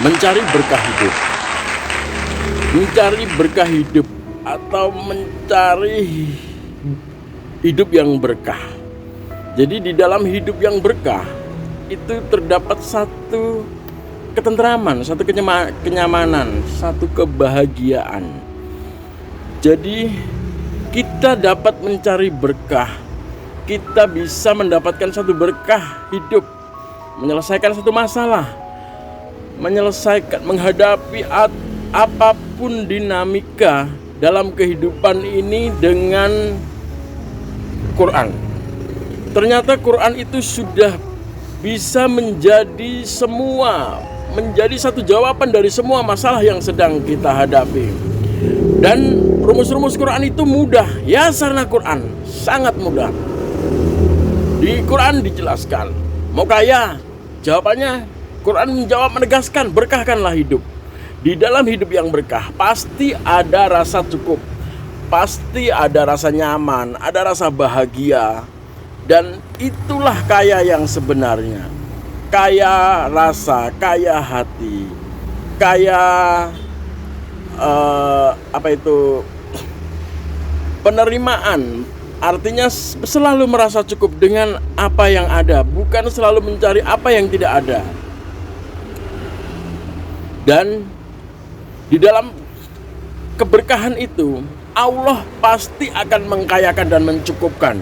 Mencari berkah hidup. Mencari berkah hidup atau mencari hidup yang berkah. Jadi di dalam hidup yang berkah itu terdapat satu ketentraman, satu kenyamanan, satu kebahagiaan. Jadi kita dapat mencari berkah. Kita bisa mendapatkan satu berkah hidup, menyelesaikan satu masalah, menghadapi apapun dinamika dalam kehidupan ini dengan Quran. Ternyata Quran itu sudah bisa menjadi satu jawaban dari semua masalah yang sedang kita hadapi. Dan rumus-rumus Quran itu mudah, ya sarana Quran sangat mudah. Di Quran dijelaskan, mau kaya? Jawabannya Quran menjawab menegaskan, berkahkanlah hidup. Di dalam hidup yang berkah pasti ada rasa cukup, pasti ada rasa nyaman, ada rasa bahagia. Dan itulah kaya yang sebenarnya. Kaya rasa, kaya hati, kaya penerimaan. Artinya selalu merasa cukup dengan apa yang ada, bukan selalu mencari apa yang tidak ada. Dan di dalam keberkahan itu Allah pasti akan mengkayakan dan mencukupkan.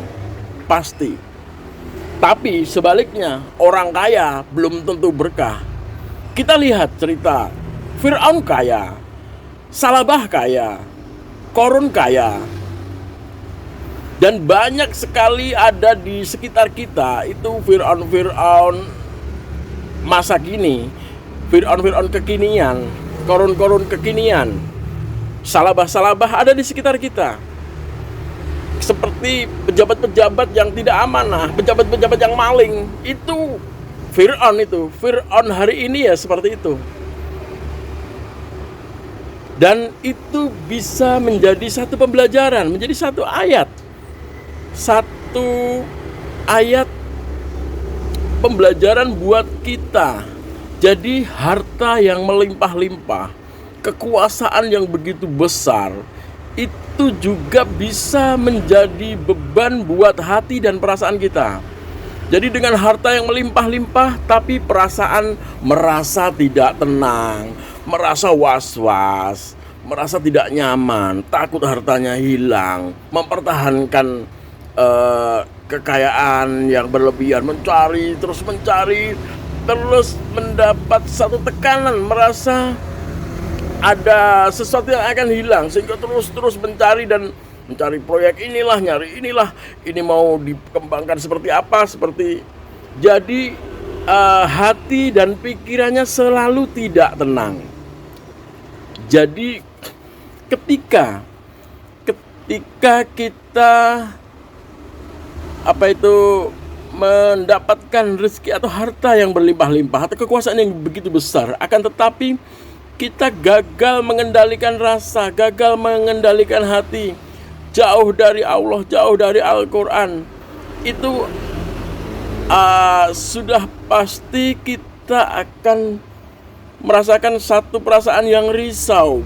Pasti. Tapi sebaliknya, orang kaya belum tentu berkah. Kita lihat cerita Fir'aun kaya, Salabah kaya, Korun kaya. Dan banyak sekali ada di sekitar kita itu Fir'aun masa kini, Fir'aun kekinian, Korun kekinian, Salabah ada di sekitar kita. Seperti pejabat-pejabat yang tidak amanah, pejabat-pejabat yang maling. Itu Fir'aun hari ini ya seperti itu. Dan itu bisa menjadi satu pembelajaran, menjadi satu ayat pembelajaran buat kita. Jadi harta yang melimpah-limpah, kekuasaan yang begitu besar, itu juga bisa menjadi beban buat hati dan perasaan kita. Jadi dengan harta yang melimpah-limpah tapi perasaan merasa tidak tenang, merasa was-was, merasa tidak nyaman, takut hartanya hilang, mempertahankan kekayaan yang berlebihan, terus mendapat satu tekanan, merasa ada sesuatu yang akan hilang, sehingga terus mencari proyek nyari inilah, ini mau dikembangkan seperti apa, jadi hati dan pikirannya selalu tidak tenang. Jadi ketika kita mendapatkan rezeki atau harta yang berlimpah-limpah atau kekuasaan yang begitu besar, akan tetapi kita gagal mengendalikan rasa, gagal mengendalikan hati, jauh dari Allah, jauh dari Al-Quran, itu sudah pasti kita akan merasakan satu perasaan yang risau,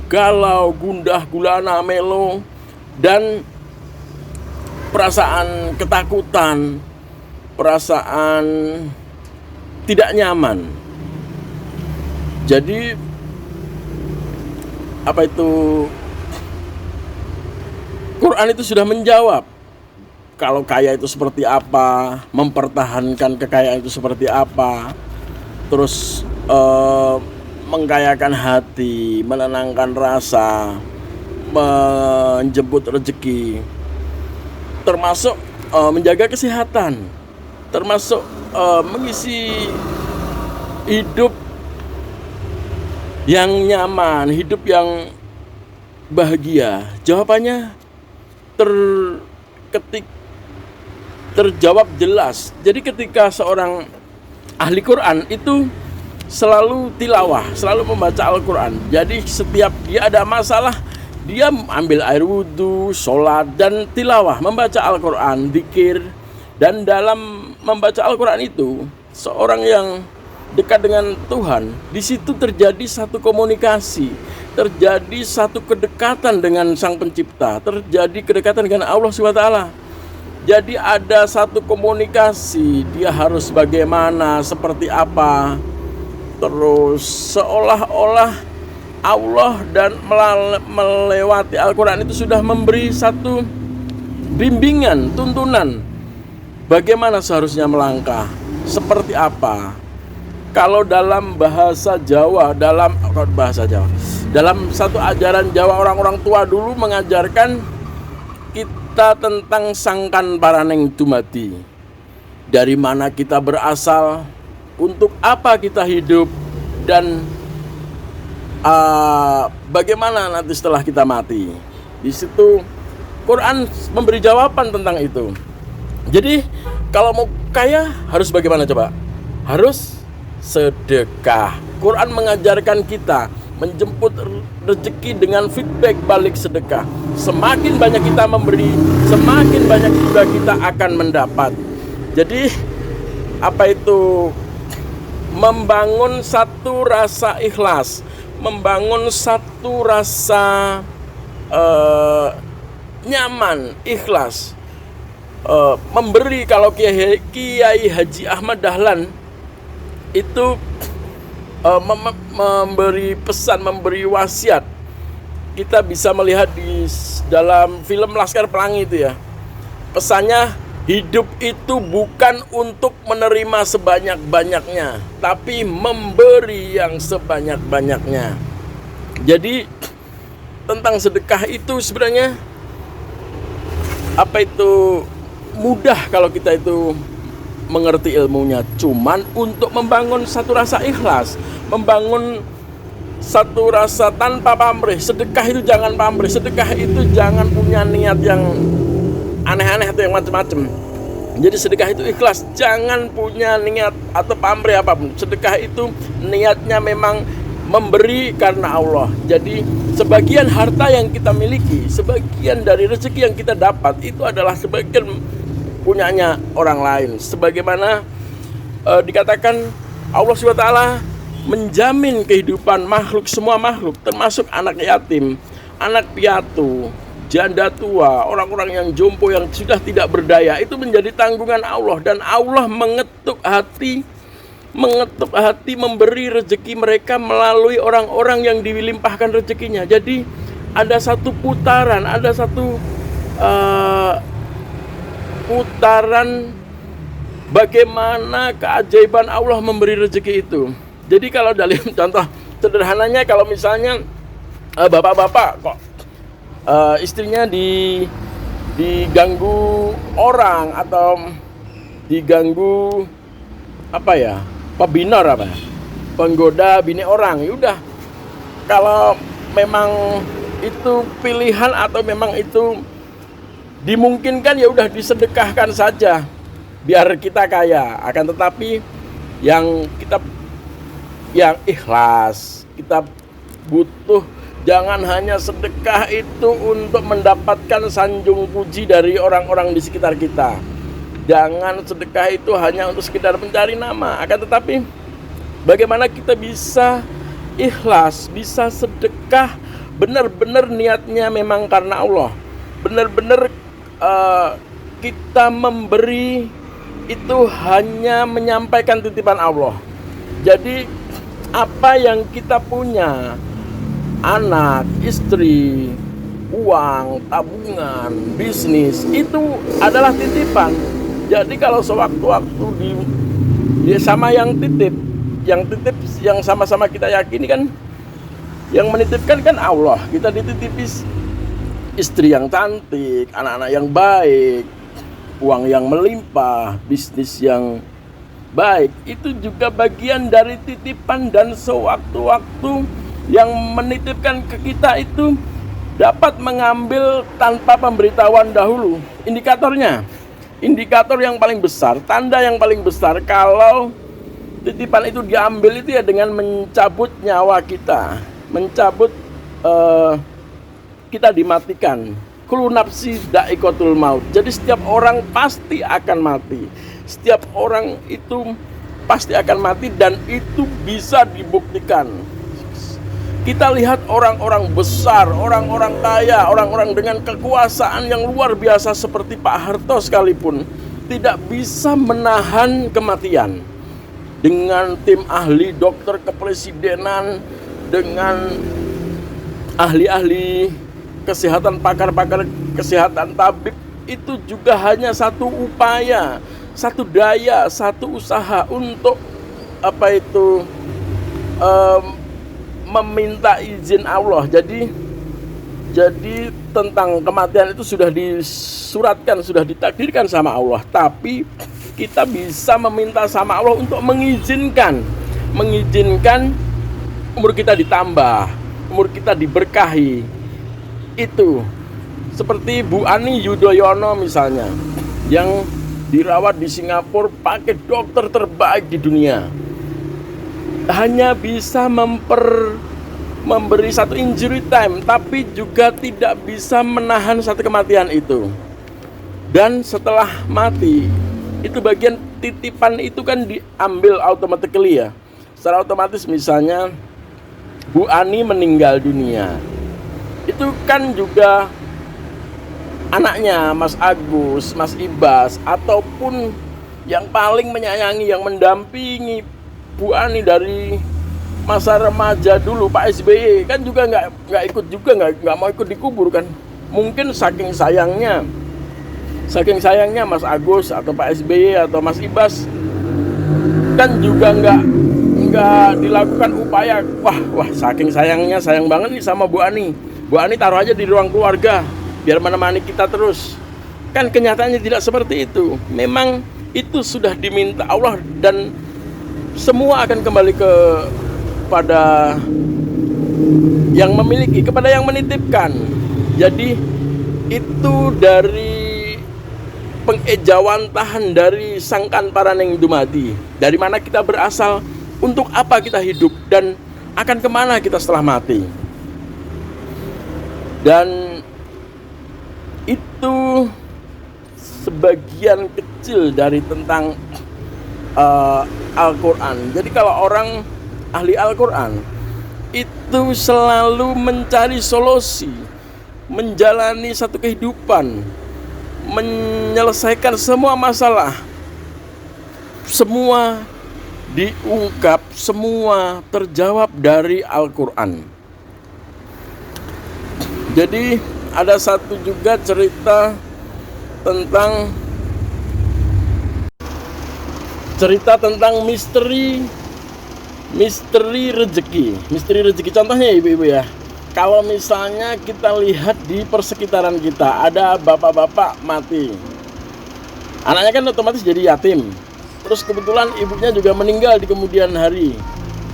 galau, gundah gulana, melo, dan perasaan ketakutan, perasaan tidak nyaman. Jadi Quran itu sudah menjawab kalau kaya itu seperti apa, mempertahankan kekayaan itu seperti apa, terus mengkayakan hati, menenangkan rasa, menjemput rezeki, termasuk menjaga kesehatan, termasuk mengisi hidup yang nyaman, hidup yang bahagia. Jawabannya terjawab jelas. Jadi ketika seorang ahli Quran itu selalu tilawah, selalu membaca Al-Quran. Jadi setiap dia ada masalah, dia ambil air wudhu, sholat, dan tilawah, membaca Al-Quran, dzikir. Dan dalam membaca Al-Quran itu, seorang yang dekat dengan Tuhan, di situ terjadi satu komunikasi, terjadi satu kedekatan dengan Sang Pencipta, terjadi kedekatan dengan Allah SWT. Jadi ada satu komunikasi, dia harus bagaimana, seperti apa. Terus seolah-olah Allah dan melewati Al-Quran itu sudah memberi satu bimbingan, tuntunan bagaimana seharusnya melangkah, seperti apa. Kalau dalam bahasa Jawa, dalam satu ajaran Jawa, orang-orang tua dulu mengajarkan kita tentang sangkan paraneng dumadi. Dari mana kita berasal, untuk apa kita hidup, dan bagaimana nanti setelah kita mati. Di situ Quran memberi jawaban tentang itu. Jadi kalau mau kaya harus bagaimana coba? Harus sedekah. Quran mengajarkan kita menjemput rezeki dengan feedback balik sedekah. Semakin banyak kita memberi, semakin banyak juga kita akan mendapat. Jadi apa itu? Membangun satu rasa ikhlas, membangun satu rasa nyaman, ikhlas, memberi. Kalau Kiai Haji Ahmad Dahlan itu memberi pesan, memberi wasiat. Kita bisa melihat di dalam film Laskar Pelangi itu ya. Pesannya, hidup itu bukan untuk menerima sebanyak-banyaknya, tapi memberi yang sebanyak-banyaknya. Jadi tentang sedekah itu sebenarnya apa itu mudah kalau kita itu mengerti ilmunya. Cuman untuk membangun satu rasa ikhlas, membangun satu rasa tanpa pamrih. Sedekah itu jangan pamrih, sedekah itu jangan punya niat yang aneh-aneh atau yang macam-macam. Jadi sedekah itu ikhlas, jangan punya niat atau pamrih apapun. Sedekah itu niatnya memang memberi karena Allah. Jadi sebagian harta yang kita miliki, sebagian dari rezeki yang kita dapat itu adalah sebagian punyanya orang lain. Sebagaimana dikatakan Allah SWT menjamin kehidupan makhluk, semua makhluk, termasuk anak yatim, anak piatu, janda tua, orang-orang yang jompo, yang sudah tidak berdaya, itu menjadi tanggungan Allah. Dan Allah mengetuk hati memberi rezeki mereka melalui orang-orang yang dilimpahkan rezekinya. Jadi ada satu putaran, ada satu putaran bagaimana keajaiban Allah memberi rezeki itu. Jadi kalau dalam contoh sederhananya, kalau misalnya bapak-bapak kok istrinya diganggu orang atau diganggu penggoda bini orang, yaudah, kalau memang itu pilihan atau memang itu dimungkinkan, ya udah disedekahkan saja biar kita kaya. Akan tetapi yang ikhlas, kita butuh, jangan hanya sedekah itu untuk mendapatkan sanjung puji dari orang-orang di sekitar kita. Jangan sedekah itu hanya untuk sekedar mencari nama. Akan tetapi bagaimana kita bisa ikhlas, bisa sedekah benar-benar niatnya memang karena Allah. Benar-benar kita memberi itu hanya menyampaikan titipan Allah. Jadi apa yang kita punya, anak, istri, uang, tabungan, bisnis, itu adalah titipan. Jadi kalau sewaktu-waktu dia sama yang titip, yang sama-sama kita yakini kan, yang menitipkan kan Allah. Kita dititipi istri yang cantik, anak-anak yang baik, uang yang melimpah, bisnis yang baik, itu juga bagian dari titipan. Dan sewaktu-waktu yang menitipkan ke kita itu dapat mengambil tanpa pemberitahuan dahulu. Indikator yang paling besar, tanda yang paling besar kalau titipan itu diambil itu ya dengan mencabut nyawa kita, mencabut kita dimatikan. Kullu nafsi dha'iqatul maut. Jadi setiap orang pasti akan mati. Setiap orang itu pasti akan mati, dan itu bisa dibuktikan. Kita lihat orang-orang besar, orang-orang kaya, orang-orang dengan kekuasaan yang luar biasa seperti Pak Harto sekalipun tidak bisa menahan kematian. Dengan tim ahli dokter kepresidenan, dengan ahli-ahli kesehatan, pakar-pakar kesehatan, tabib, itu juga hanya satu upaya, satu daya, satu usaha untuk meminta izin Allah. Jadi tentang kematian itu sudah disuratkan, sudah ditakdirkan sama Allah. Tapi kita bisa meminta sama Allah untuk mengizinkan umur kita ditambah, umur kita diberkahi. Itu seperti Bu Ani Yudhoyono misalnya, yang dirawat di Singapura pakai dokter terbaik di dunia, hanya bisa memberi satu injury time, tapi juga tidak bisa menahan satu kematian itu. Dan setelah mati, itu bagian titipan itu kan diambil automatically ya, secara otomatis. Misalnya Bu Ani meninggal dunia, itu kan juga anaknya Mas Agus, Mas Ibas, ataupun yang paling menyayangi, yang mendampingi Bu Ani dari masa remaja dulu, Pak SBY kan juga nggak ikut juga, nggak mau ikut dikubur kan. Mungkin saking sayangnya Mas Agus atau Pak SBY atau Mas Ibas kan juga nggak dilakukan upaya. Wah saking sayangnya, sayang banget nih sama Bu Ani taruh aja di ruang keluarga biar menemani kita terus. Kan kenyataannya tidak seperti itu. Memang itu sudah diminta Allah, dan semua akan kembali kepada yang memiliki, kepada yang menitipkan. Jadi itu dari pengejawantahan dari sangkan paraneng dumadi. Dari mana kita berasal, untuk apa kita hidup, dan akan kemana kita setelah mati. Dan itu sebagian kecil dari tentang Al-Quran. Jadi kalau orang ahli Al-Quran itu selalu mencari solusi, menjalani satu kehidupan, menyelesaikan semua masalah, semua diungkap, semua terjawab dari Al-Quran. Jadi ada satu juga cerita tentang misteri rezeki. Contohnya ibu-ibu ya, kalau misalnya kita lihat di persekitaran kita, ada bapak-bapak mati, anaknya kan otomatis jadi yatim. Terus kebetulan ibunya juga meninggal di kemudian hari,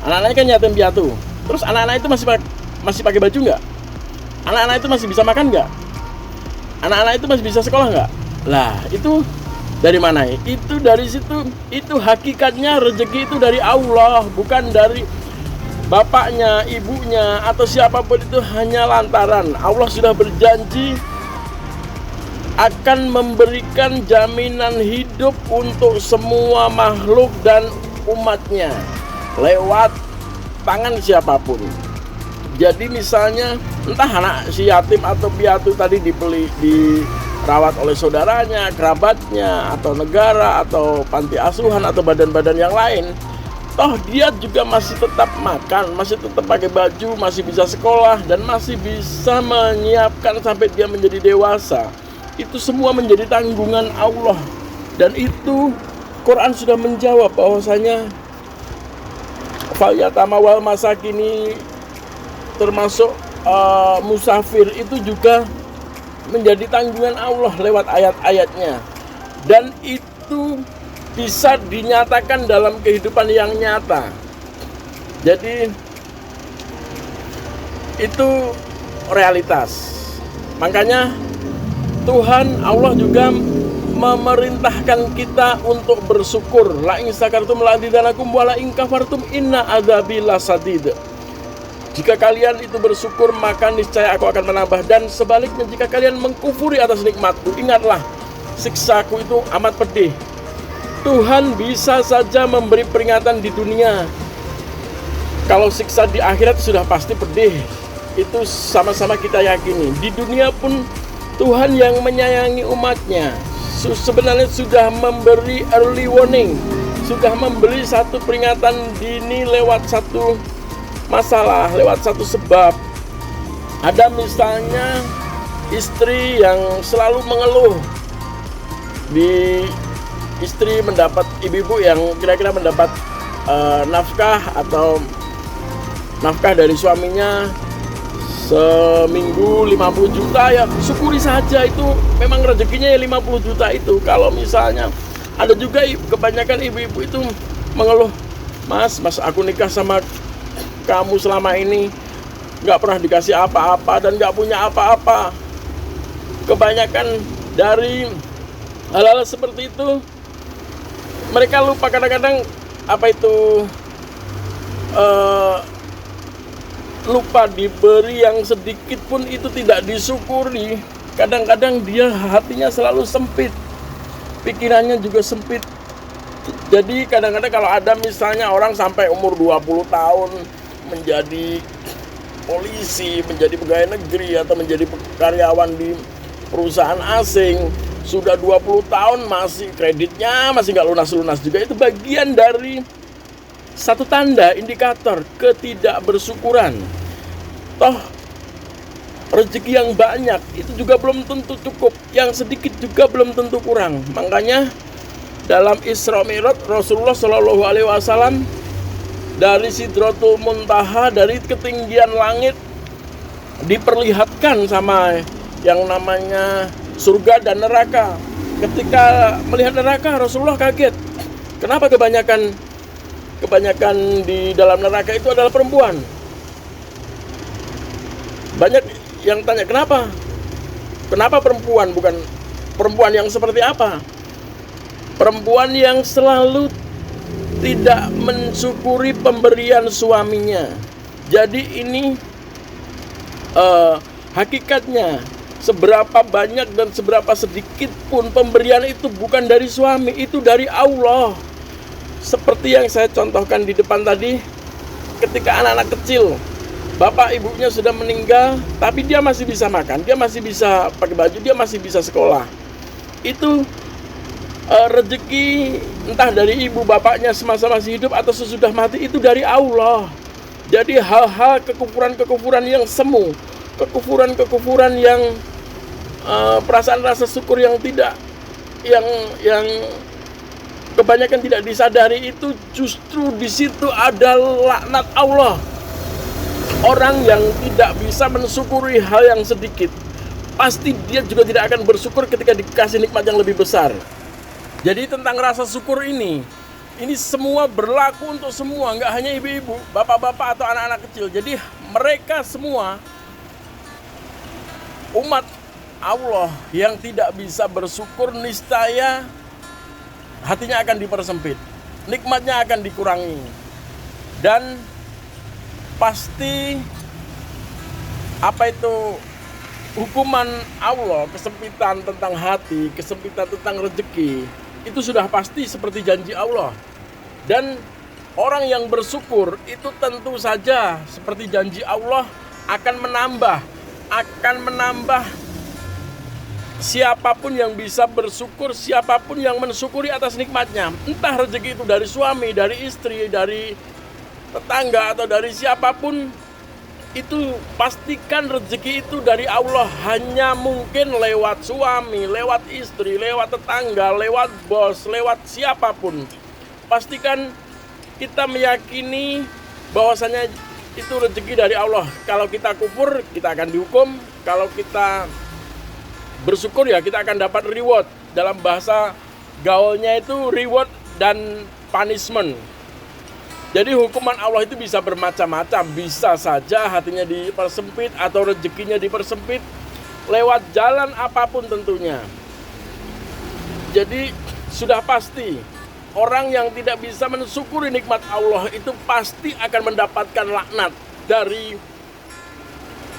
anak-anaknya kan yatim piatu. Terus anak-anak itu masih pakai baju nggak? Anak-anak itu masih bisa makan nggak? Anak-anak itu masih bisa sekolah nggak? Lah itu dari mana ya? Itu dari situ. Itu hakikatnya rezeki itu dari Allah, bukan dari bapaknya, ibunya, atau siapapun. Itu hanya lantaran Allah sudah berjanji akan memberikan jaminan hidup untuk semua makhluk dan umatnya lewat tangan siapapun. Jadi misalnya entah anak si yatim atau piatu tadi dirawat oleh saudaranya, kerabatnya, atau negara, atau panti asuhan, atau badan-badan yang lain, toh dia juga masih tetap makan, masih tetap pakai baju, masih bisa sekolah, dan masih bisa menyiapkan sampai dia menjadi dewasa. Itu semua menjadi tanggungan Allah. Dan itu Quran sudah menjawab bahwasanya fal yatama wal masakini, termasuk musafir, itu juga menjadi tanggungan Allah lewat ayat-ayatnya. Dan itu bisa dinyatakan dalam kehidupan yang nyata. Jadi itu realitas. Makanya Tuhan Allah juga memerintahkan kita untuk bersyukur. La in sakartum la azidanakum wa la in kafartum inna adzabi lasadid. Jika kalian itu bersyukur, maka niscaya aku akan menambah. Dan sebaliknya, jika kalian mengkufuri atas nikmatku, ingatlah siksaku itu amat pedih. Tuhan bisa saja memberi peringatan di dunia. Kalau siksa di akhirat sudah pasti pedih. Itu sama-sama kita yakini. Di dunia pun Tuhan yang menyayangi umatnya sebenarnya sudah memberi early warning, sudah memberi satu peringatan dini lewat satu masalah, lewat satu sebab. Ada misalnya istri yang selalu mengeluh. Istri mendapat, ibu-ibu yang kira-kira mendapat nafkah atau nafkah dari suaminya seminggu 50 juta, ya syukuri saja, itu memang rezekinya ya 50 juta itu. Kalau misalnya ada juga kebanyakan ibu-ibu itu mengeluh, mas aku nikah sama kamu selama ini nggak pernah dikasih apa-apa dan nggak punya apa-apa. Kebanyakan dari hal-hal seperti itu mereka lupa kadang-kadang lupa diberi yang sedikit pun itu tidak disyukuri. Kadang-kadang dia hatinya selalu sempit, pikirannya juga sempit. Jadi kadang-kadang kalau ada misalnya orang sampai umur 20 tahun menjadi polisi, menjadi pegawai negeri atau menjadi karyawan di perusahaan asing, sudah 20 tahun masih kreditnya masih nggak lunas-lunas juga, itu bagian dari satu tanda indikator ketidakbersyukuran. Toh rezeki yang banyak itu juga belum tentu cukup, yang sedikit juga belum tentu kurang. Makanya dalam Isra Mi'raj Rasulullah Shallallahu Alaihi Wasallam dari Sidratul Muntaha, dari ketinggian langit, diperlihatkan sama yang namanya surga dan neraka. Ketika melihat neraka, Rasulullah kaget. Kenapa kebanyakan di dalam neraka itu adalah perempuan? Banyak yang tanya, kenapa perempuan? Bukan perempuan yang seperti apa? Perempuan yang selalu tidak mensyukuri pemberian suaminya. Jadi ini hakikatnya, seberapa banyak dan seberapa sedikit pun pemberian itu bukan dari suami, itu dari Allah. Seperti yang saya contohkan di depan tadi, ketika anak-anak kecil, bapak ibunya sudah meninggal, tapi dia masih bisa makan, dia masih bisa pakai baju, dia masih bisa sekolah. Itu rezeki entah dari ibu bapaknya semasa masih hidup atau sesudah mati, itu dari Allah. Jadi hal-hal kekufuran yang semu, kekufuran yang perasaan rasa syukur yang tidak, yang kebanyakan tidak disadari, itu justru di situ ada laknat Allah. Orang yang tidak bisa mensyukuri hal yang sedikit, pasti dia juga tidak akan bersyukur ketika dikasih nikmat yang lebih besar. Jadi tentang rasa syukur ini semua berlaku untuk semua, nggak hanya ibu-ibu, bapak-bapak atau anak-anak kecil. Jadi mereka semua umat Allah yang tidak bisa bersyukur, niscaya hatinya akan dipersempit, nikmatnya akan dikurangi, dan pasti hukuman Allah, kesempitan tentang hati, kesempitan tentang rezeki, itu sudah pasti seperti janji Allah. Dan orang yang bersyukur itu tentu saja seperti janji Allah akan menambah siapapun yang bisa bersyukur, siapapun yang mensyukuri atas nikmatnya. Entah rezeki itu dari suami, dari istri, dari tetangga, atau dari siapapun, itu pastikan rezeki itu dari Allah. Hanya mungkin lewat suami, lewat istri, lewat tetangga, lewat bos, lewat siapapun. Pastikan kita meyakini bahwasanya itu rezeki dari Allah. Kalau kita kufur, kita akan dihukum. Kalau kita bersyukur, ya kita akan dapat reward. Dalam bahasa gaulnya itu reward dan punishment. Jadi hukuman Allah itu bisa bermacam-macam. Bisa saja hatinya dipersempit atau rezekinya dipersempit lewat jalan apapun tentunya. Jadi sudah pasti orang yang tidak bisa mensyukuri nikmat Allah itu pasti akan mendapatkan laknat dari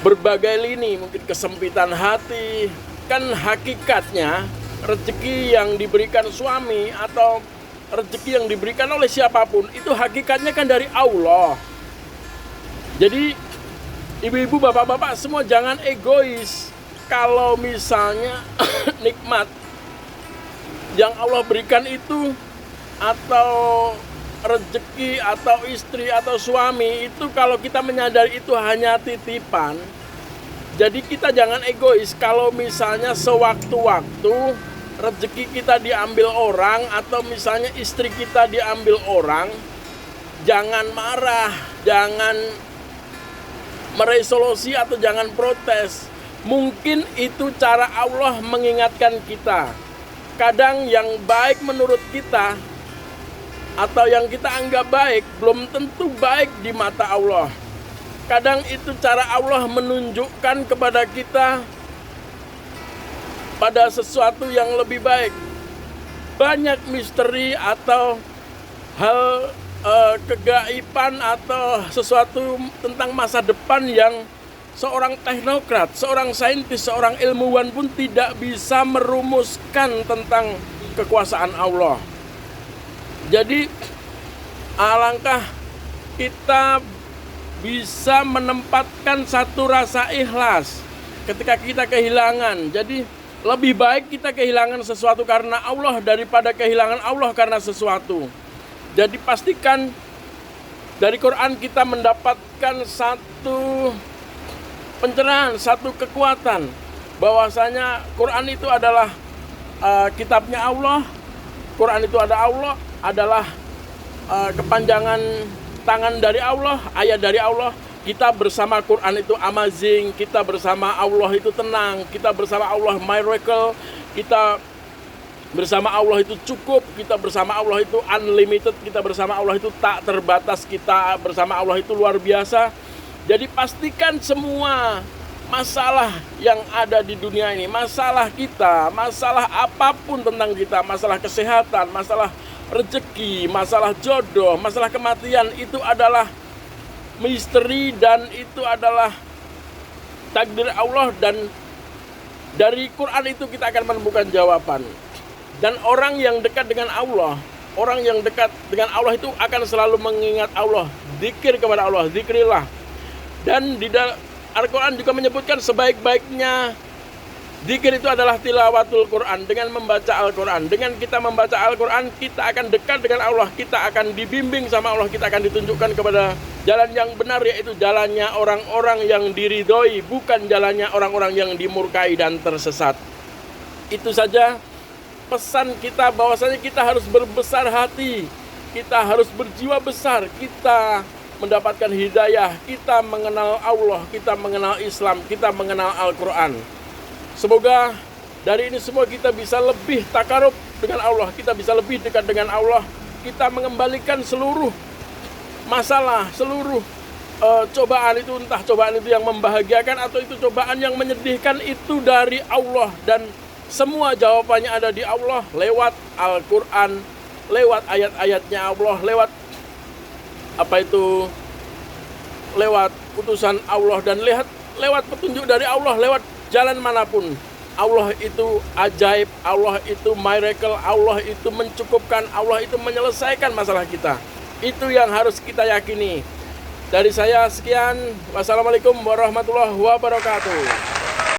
berbagai lini. Mungkin kesempitan hati. Kan hakikatnya rezeki yang diberikan suami atau rezeki yang diberikan oleh siapapun itu hakikatnya kan dari Allah. Jadi ibu-ibu, bapak-bapak semua jangan egois. Kalau misalnya nikmat yang Allah berikan itu, atau rezeki atau istri atau suami itu, kalau kita menyadari itu hanya titipan, jadi kita jangan egois. Kalau misalnya sewaktu-waktu rezeki kita diambil orang, atau misalnya istri kita diambil orang, jangan marah, jangan meresolusi atau jangan protes. Mungkin itu cara Allah mengingatkan kita. Kadang yang baik menurut kita atau yang kita anggap baik belum tentu baik di mata Allah. Kadang itu cara Allah menunjukkan kepada kita pada sesuatu yang lebih baik. Banyak misteri atau hal kegaiban atau sesuatu tentang masa depan yang seorang teknokrat, seorang saintis, seorang ilmuwan pun tidak bisa merumuskan tentang kekuasaan Allah. Jadi alangkah kita bisa menempatkan satu rasa ikhlas ketika kita kehilangan. Jadi lebih baik kita kehilangan sesuatu karena Allah daripada kehilangan Allah karena sesuatu. Jadi pastikan dari Quran kita mendapatkan satu pencerahan, satu kekuatan bahwasanya Quran itu adalah kitabnya Allah. Quran itu adalah kepanjangan tangan dari Allah, ayat dari Allah. Kita bersama Quran itu amazing, kita bersama Allah itu tenang, kita bersama Allah miracle, kita bersama Allah itu cukup, kita bersama Allah itu unlimited, kita bersama Allah itu tak terbatas, kita bersama Allah itu luar biasa. Jadi pastikan semua masalah yang ada di dunia ini, masalah kita, masalah apapun tentang kita, masalah kesehatan, masalah rezeki, masalah jodoh, masalah kematian, itu adalah misteri dan itu adalah takdir Allah, dan dari Quran itu kita akan menemukan jawaban. Dan orang yang dekat dengan Allah, orang yang dekat dengan Allah itu akan selalu mengingat Allah, zikir kepada Allah, zikrillah. Dan di dalam Al-Quran juga menyebutkan sebaik-baiknya zikir itu adalah tilawatul Quran, dengan membaca Al-Quran. Dengan kita membaca Al-Quran, kita akan dekat dengan Allah, kita akan dibimbing sama Allah, kita akan ditunjukkan kepada jalan yang benar, yaitu jalannya orang-orang yang diridhoi, bukan jalannya orang-orang yang dimurkai dan tersesat. Itu saja pesan kita, bahwasanya kita harus berbesar hati, kita harus berjiwa besar, kita mendapatkan hidayah, kita mengenal Allah, kita mengenal Islam, kita mengenal Al-Quran. Semoga dari ini semua kita bisa lebih takarub dengan Allah, kita bisa lebih dekat dengan Allah, kita mengembalikan seluruh masalah, seluruh cobaan itu, entah cobaan itu yang membahagiakan atau itu cobaan yang menyedihkan, itu dari Allah. Dan semua jawabannya ada di Allah lewat Al-Quran, lewat ayat-ayatnya Allah, lewat utusan Allah, dan lewat petunjuk dari Allah, lewat jalan manapun. Allah itu ajaib, Allah itu miracle, Allah itu mencukupkan, Allah itu menyelesaikan masalah kita. Itu yang harus kita yakini. Dari saya sekian, wassalamualaikum warahmatullahi wabarakatuh.